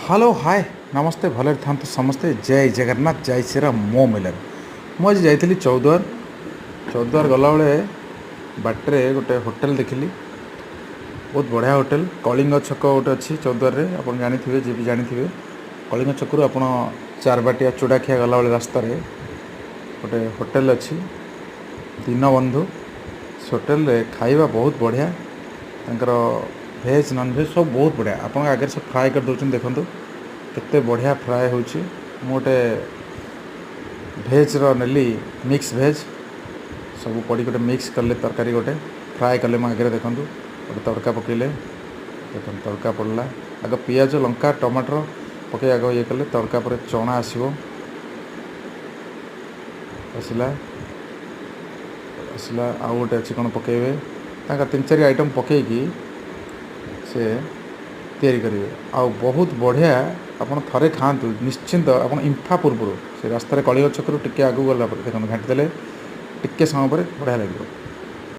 Hello hi नमस्ते भले था समस्ते जय जगन्नाथ जय श्रीराम मो मिलन मुझे जाइली चौद्वार गला बेले बाटे गोटे होटेल देखिली बहुत बढ़िया होटेल कलिंग छक गोटे अच्छी चौद्वार में आप जानी जी भी जानी कलिंग छकु आप चार बाटिया चूड़ाखिया गला बेले रास्तार गोटे होटेल अच्छी दीनबंधु होटेल खाଇବା बहुत बढ़िया तर भेज नॉन भेज सब बहुत बढ़िया आप आगे सब फ्राए कर दौरान देखो केते बढ़िया फ्राए होची मोटे भेज नेली मिक्स भेज सब पड़ी गोटे मिक्स कले तरकारी गोटे फ्राए कले मो आगे देखो गोटे तड़का पकईले देख तड़का पड़ला आग पियाज लंका टमाटर पकई आग ये कले तड़का पर चना आसला आसला आउ गोटे अच्छी कौन पकईबे तीन चार आइटम पकईकी से तैयारी करेंगे आ बहुत बढ़िया आपड़ थे खातु निश्चिंत आप इंफा पूर्व से रास्तार कलिंग छक टे आगू गला देखो घाटी देले टिके समय पर बढ़िया लगे।